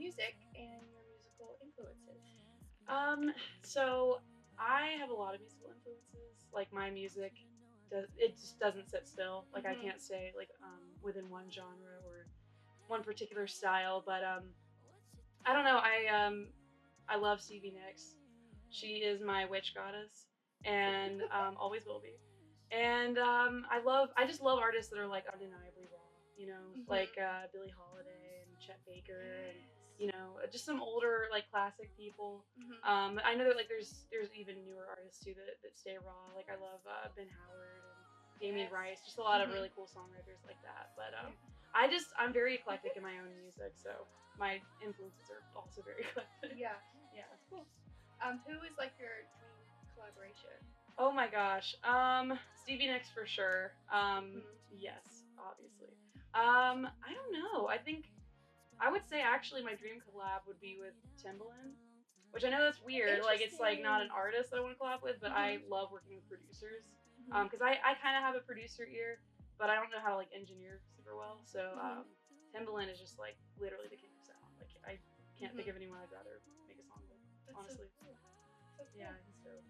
music and your musical influences. So I have a lot of musical influences. Like my music, it just doesn't sit still. Like I can't stay like within one genre or one particular style. But I don't know. I love Stevie Nicks. She is my witch goddess, and always will be. And I just love artists that are like undeniably raw. You know, like Billie Holiday and Chet Baker and just some older like classic people. I know that like there's even newer artists too that stay raw. Like I love Ben Howard and Damien Rice, just a lot of really cool songwriters like that. But I'm very eclectic in my own music, so my influences are also very eclectic. Yeah, Yeah. cool. Who is like your dream collaboration? Oh my gosh. Stevie Nicks for sure. Yes, obviously. I don't know. I would say actually my dream collab would be with Timbaland, which I know that's weird. Like it's like not an artist that I want to collab with, but I love working with producers. Because I kind of have a producer ear, but I don't know how to like engineer super well. So Timbaland is just like literally the king of sound. Like I can't think of anyone I'd rather make a song with. That's Honestly. So cool. So cool. Yeah, he's dope.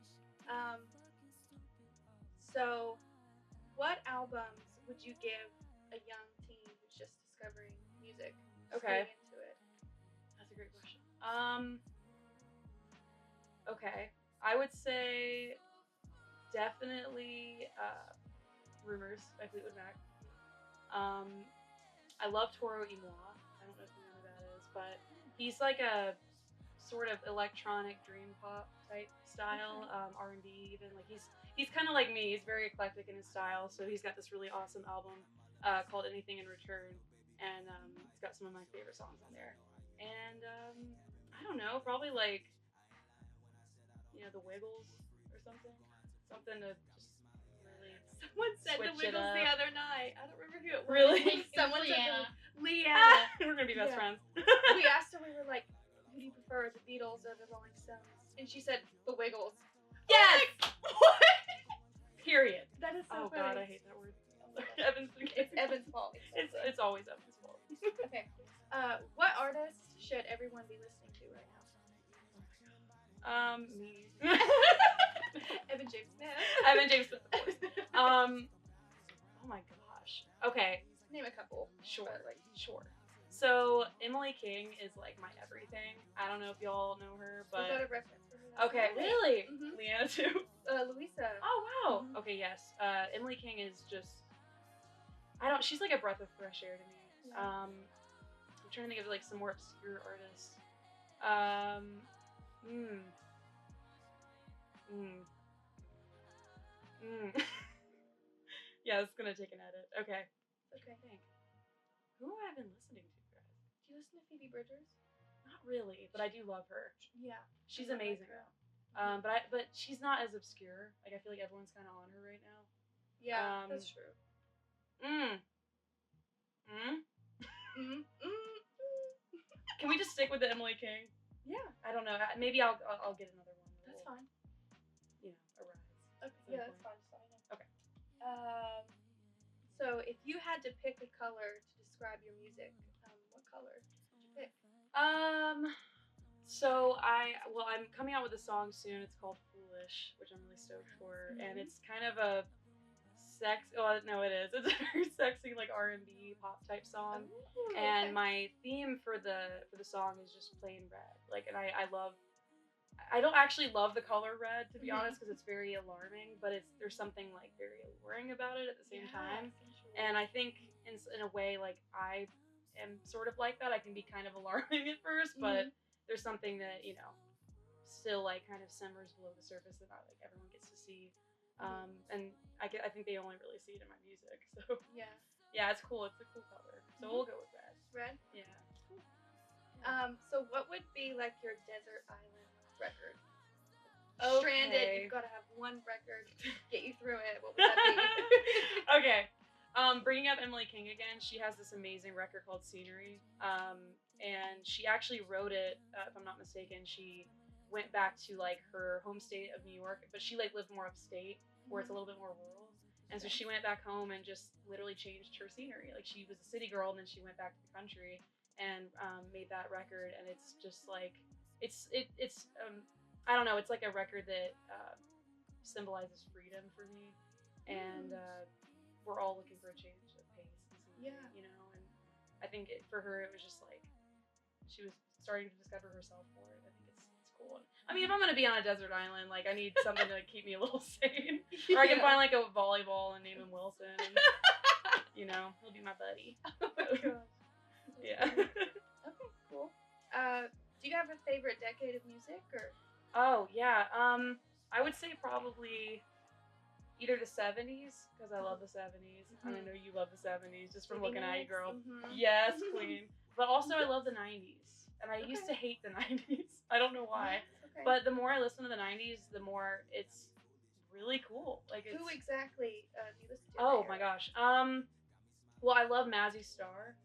So what albums would you give a young teen who's just discovering music? Okay. Into it? That's a great question. Okay. I would say definitely Rumors by Fleetwood Mac. I love Toro y Moi. I don't know if you know who that is, but he's like a sort of electronic dream pop type style, R&B even. Like he's kind of like me. He's very eclectic in his style. So he's got this really awesome album called Anything in Return, and it's got some of my favorite songs on there. And I don't know, probably like the Wiggles or something to just really. Someone said the switch it Wiggles up. the other night. I don't remember who it was. Really? Someone Leanna. said Leanna. We're gonna be best friends. We asked her, we were like, who do you prefer, the Beatles or the Rolling Stones? And she said the Wiggles. Yes! What? Period. That is so Oh funny. god, I hate that word. It's Evan's fault. It's always Evan's fault. Okay. What artist should everyone be listening to right now? Me. Evan James Smith. Evan James Smith, of course. Oh my gosh. Okay. Name a couple. Sure. Sure. So Emily King is like my everything. I don't know if y'all know her, but We got a reference for her. okay, really? Mhm. Leanna too. Louisa. Oh wow. Mhm. Okay, yes. Emily King is just. She's like a breath of fresh air to me. Yeah. I'm trying to think of like some more obscure artists. Yeah, it's gonna take an edit. Okay. Okay. Think. Who have I been listening to, guys? Do you listen to Phoebe Bridgers? Not really, but I do love her. Yeah. She's I like amazing. her. But she's not as obscure. Like I feel like everyone's kind of on her right now. Yeah, that's true. Can we just stick with the Emily King? Yeah. I don't know. Maybe I'll get another one. That's fine. Arise. Okay. Yeah, that's fine. Just let me know. Okay. So if you had to pick a color to describe your music, what color would you pick? So I'm coming out with a song soon. It's called Foolish, which I'm really stoked for, and it's kind of a it is. It's a very sexy like R&B pop type song. Ooh, And okay. my theme for the song is just plain red. Like, and I don't actually love the color red, to be honest, because it's very alarming, but there's something like very alluring about it at the same time. And I think in a way, like I am sort of like that. I can be kind of alarming at first, but there's something that, still like kind of simmers below the surface that not like everyone gets to see. And I think they only really see it in my music. So yeah, it's cool. It's a cool color. So we'll go with red. Red? Yeah. Cool. So what would be like your desert island record? Okay. Stranded, you've got to have one record to get you through it. What would that be? Okay. Bringing up Emily King again, she has this amazing record called Scenery. And she actually wrote it, if I'm not mistaken, she went back to like her home state of New York, but she like lived more upstate where it's a little bit more rural. And so she went back home and just literally changed her scenery. Like she was a city girl and then she went back to the country and made that record, and it's just like it's I don't know, it's like a record that symbolizes freedom for me, and we're all looking for a change of pace and scenery, Yeah. you know, and I think for her it was just like she was starting to discover herself more. I think it's cool. And, I mean, if I'm gonna be on a desert island, like I need something to keep me a little sane, or I can find like a volleyball and name him Wilson, and you know, he'll be my buddy. Oh my gosh. Yeah. Okay, cool. Do you have a favorite decade of music, or? Oh yeah. I would say probably either the 70s, because I love the 70s, and I know you love the 70s just from looking at you, girl. Mm-hmm. Yes, queen. But also I love the 90s, and I used to hate the 90s. I don't know why. Okay. But the more I listen to the 90s, the more it's really cool. Like, it's... Who exactly do you listen to? Oh my gosh. Well, I love Mazzy Star.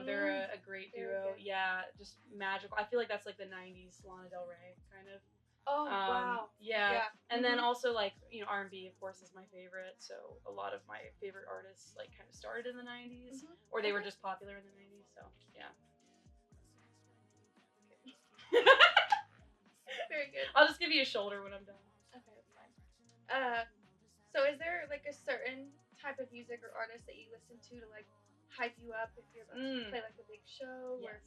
They're a great duo. Yeah, just magical. I feel like that's like the 90s Lana Del Rey kind of. Oh wow. Yeah. And then also like, you know, R&B of course is my favorite. So a lot of my favorite artists like kind of started in the 90s, or they were just popular in the 90s. So yeah. Very good. I'll just give you a shoulder when I'm done. Okay, that's fine. So is there like a certain type of music or artist that you listen to like hype you up if you're about to play like a big show? Yes.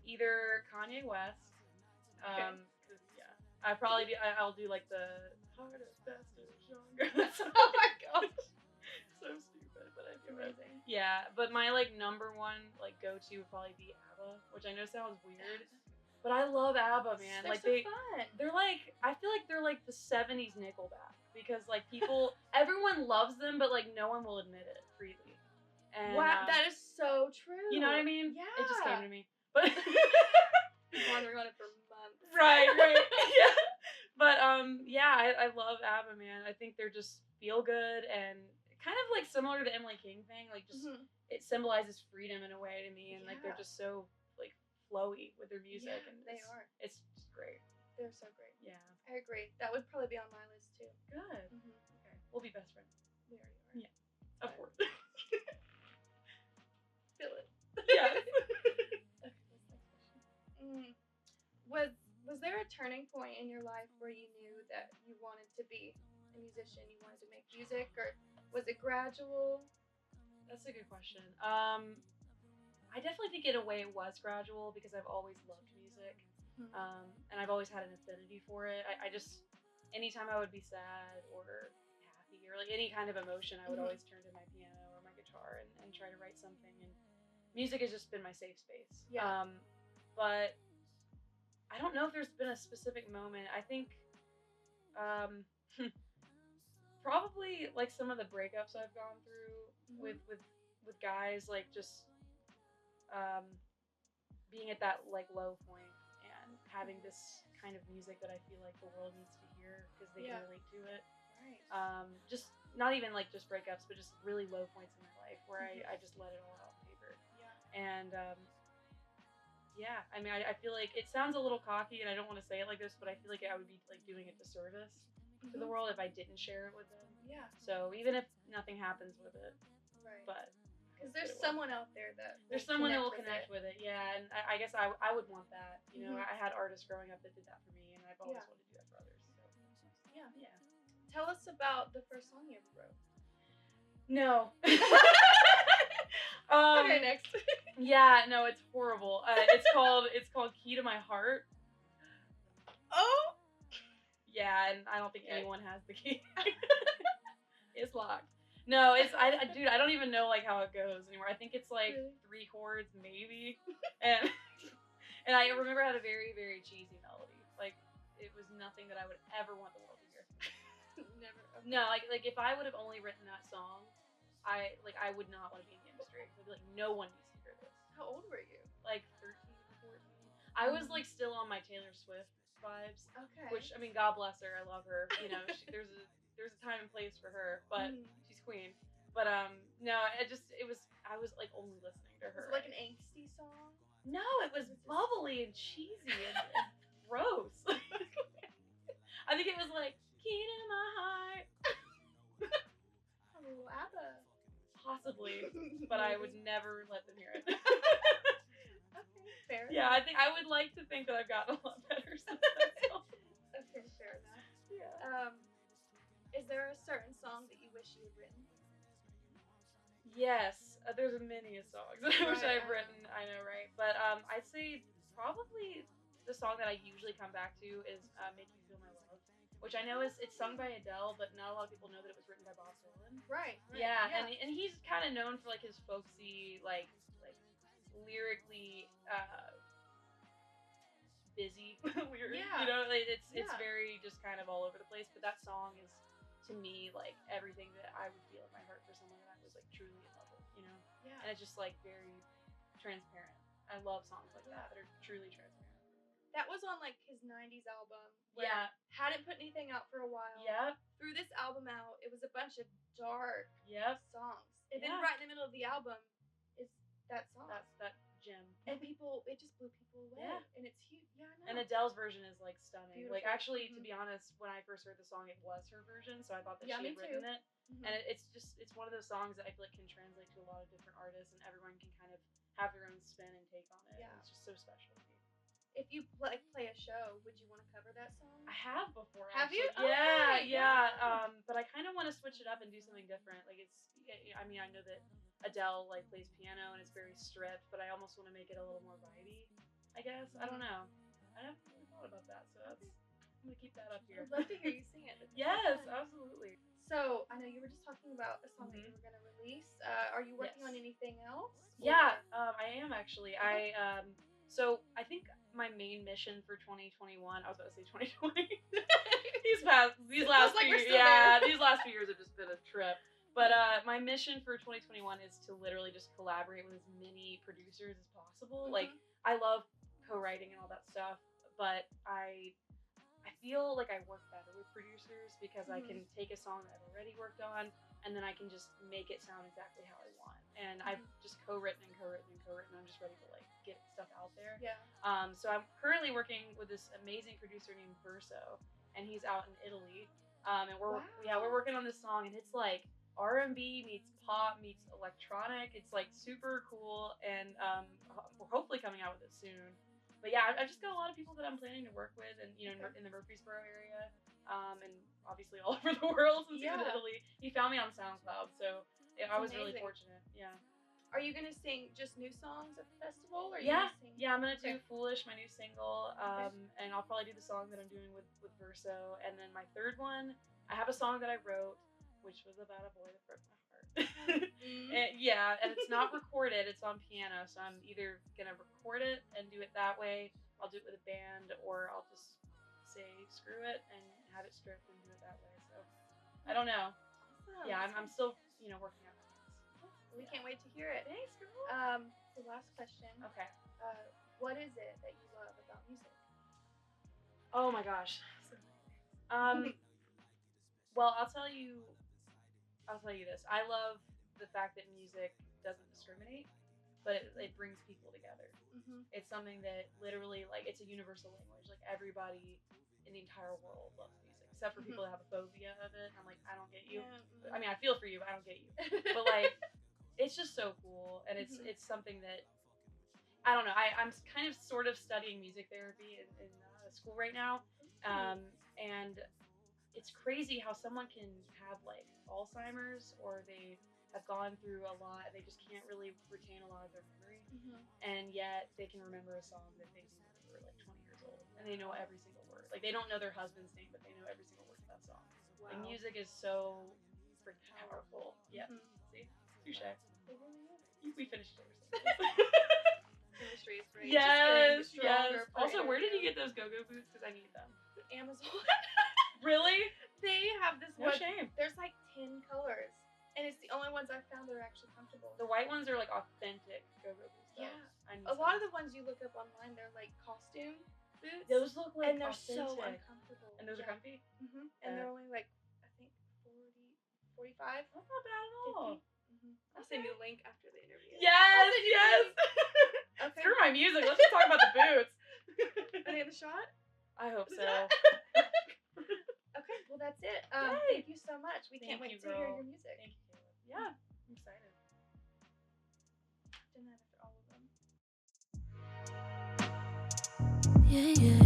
Either Kanye West. Okay. 'Cause, yeah, I'll do like the hardest, fastest, stronger. Oh my gosh. So stupid, but I do it. Amazing. Yeah, but my like number one like go-to would probably be ABBA, which I know sounds weird, but I love ABBA, man. They're like so fun. They're like, I feel like they're like the 70s Nickelback, because like people, everyone loves them, but like no one will admit it freely. And, wow, that is so true. You know what I mean? Yeah. It just came to me. But been wandering on it for months. Right. Yeah. But yeah, I love ABBA, man. I think they're just feel good and kind of like similar to the Emily King thing. Like just it symbolizes freedom in a way to me, and like they're just so like flowy with their music, and they are. It's just great. They're so great. Yeah. I agree. That would probably be on my list too. Good. Okay. We'll be best friends. We already are. Yeah. Of course. Feel it. Yes. Okay, what's the next question? Was there a turning point in your life where you knew that you wanted to be a musician, you wanted to make music, or was it gradual? That's a good question. I definitely think in a way it was gradual, because I've always loved music, and I've always had an affinity for it. I just, anytime I would be sad or happy or like any kind of emotion, I would always turn to my piano or my guitar and try to write something, and music has just been my safe space. Yeah. But I don't know if there's been a specific moment. I think probably like some of the breakups I've gone through with guys, like just being at that like low point and having this kind of music that I feel like the world needs to hear because they can relate to it. Right. Just not even like just breakups, but just really low points in my life where I just let it all out on paper. Yeah. And yeah, I mean, I feel like it sounds a little cocky, and I don't want to say it like this, but I feel like I would be like doing a disservice to the world if I didn't share it with them. Yeah. So even if nothing happens with it, right. But because there's someone out there that will connect with it. Yeah, and I guess I would want that. You know, I had artists growing up that did that for me, and I've always wanted to do that for others. So. Yeah. Yeah. Tell us about the first song you ever wrote. No. Okay, next. Yeah, no, it's horrible. It's called Key to My Heart. Oh. Yeah, and I don't think anyone has the key. It's locked. No, dude, I don't even know like how it goes anymore. I think it's like 3 chords maybe, and I remember it had a very, very cheesy melody. Like it was nothing that I would ever want the world to hear. Never. Okay. No, like if I would have only written that song, I would not want to be in the industry. I'd be like, no one needs to hear this. How old were you? Like 13, 14. I was like still on my Taylor Swift vibes. Okay. Which, I mean, God bless her. I love her. You know, there's a time and place for her, but she's queen. But no, I was like only listening to her. Was it like an angsty song? No, it was bubbly and cheesy and gross. I think it was like Key to My Heart. Oh, ABBA. Possibly, but I would never let them hear it. Yeah, I think I would like to think that I've gotten a lot better since that song. Okay, fair enough. Yeah. Is there a certain song that you wish you had written? Yes, there's many songs that I wish Right, I've written. I know, right? But I'd say probably the song that I usually come back to is "Make You Feel My Love," which I know it's sung by Adele, but not a lot of people know that it was written by Bob Dylan. Right. Yeah, and he's kind of known for like his folksy, like lyrically busy, weird. Yeah. You know, like, it's Yeah. very just kind of all over the place. But that song is to me like everything that I would feel in my heart for someone that I was like truly in love with. You know. Yeah. And it's just like very transparent. I love songs like that are truly transparent. That was on like his 90s album. Yeah. Hadn't put anything out for a while. Yep. Threw this album out. It was a bunch of dark songs. And then Yeah. right in the middle of the album is that song. That's that gem. And it just blew people away. Yeah. And it's huge. Yeah, I know. And Adele's version is like stunning. Beautiful. Like actually, to be honest, when I first heard the song, it was her version, so I thought that she had written it. And it's one of those songs that I feel like can translate to a lot of different artists, and everyone can kind of have their own spin and take on it. Yeah. It's just so special to me. If you play a show, would you want to cover that song? I have before. Have actually. you? Yeah, Okay, yeah. But I kind of want to switch it up and do something different. Like I mean, I know that Adele like plays piano and it's very stripped, but I almost want to make it a little more vibey. I guess I don't know. I haven't really thought about that, so I'm gonna keep that up here. I'd love to hear you sing it. Yes, absolutely. So I know you were just talking about a song that you were gonna release. Are you working on anything else? Yeah, I am actually. So I think my main mission for 2021. I was about to say 2020. these last few years, these last few years have just been a trip. But my mission for 2021 is to literally just collaborate with as many producers as possible. Like I love co-writing and all that stuff, but I feel like I work better with producers because I can take a song that I've already worked on and then I can just make it sound exactly how I want. And I've just co-written. I'm just ready to like get stuff out there. Yeah. So I'm currently working with this amazing producer named Verso, and he's out in Italy. And we're working on this song, and it's like R&B meets pop meets electronic. It's like super cool, and we're hopefully coming out with it soon. But yeah, I've just got a lot of people that I'm planning to work with, and in the Murfreesboro area, and obviously all over the world since he's in Italy. He found me on SoundCloud, so I was really fortunate. Yeah. Are you gonna sing just new songs at the festival? Or yeah, I'm gonna do "Foolish," my new single, and I'll probably do the song that I'm doing with Verso, and then my third one, I have a song that I wrote, which was about a boy that broke my heart. and it's not recorded; it's on piano, so I'm either gonna record it and do it that way. I'll do it with a band, or I'll just say screw it and have it stripped and do it that way. So I don't know. Awesome. Yeah, I'm still working out. We can't wait to hear it. Thanks, girl. The last question. Okay. What is it that you love about music? Oh my gosh. Well, I'll tell you this. I love the fact that music doesn't discriminate, but it brings people together. It's something that literally, like, it's a universal language. Like, everybody in the entire world loves music, except for people that have a phobia of it. I'm like, I don't get you. Yeah. I mean, I feel for you, but I don't get you. But like, it's just so cool, and it's something that I don't know. I'm kind of sort of studying music therapy in school right now, and it's crazy how someone can have like Alzheimer's, or they have gone through a lot. They just can't really retain a lot of their memory, and yet they can remember a song that they knew when they were like 20 years old, and they know every single word. Like, they don't know their husband's name, but they know every single word of that song. Wow. Like, music is so freaking powerful. Yeah. See? Touche. We finished it. Chemistry is great. Yes. Also, where did you get those go-go boots? Because I need them. Amazon. Really? They have this No shame. There's like 10 colors, and it's the only ones I've found that are actually comfortable. The white ones are like authentic go-go boots. Yeah. A lot of the ones you look up online, they're like costume boots. Those look like and they're authentic. so uncomfortable. And those are comfy? And they're only like, I think 45. That's not bad at all. I'll send you the link after the interview. Yes. Okay. Screw my music. Let's just talk about the boots. Are they in the shot? I hope so. Okay, well that's it. Thank you so much. We can't wait to hear your music. Thank you, Caleb. Yeah, I'm excited. Done that after all of them. yeah, yeah.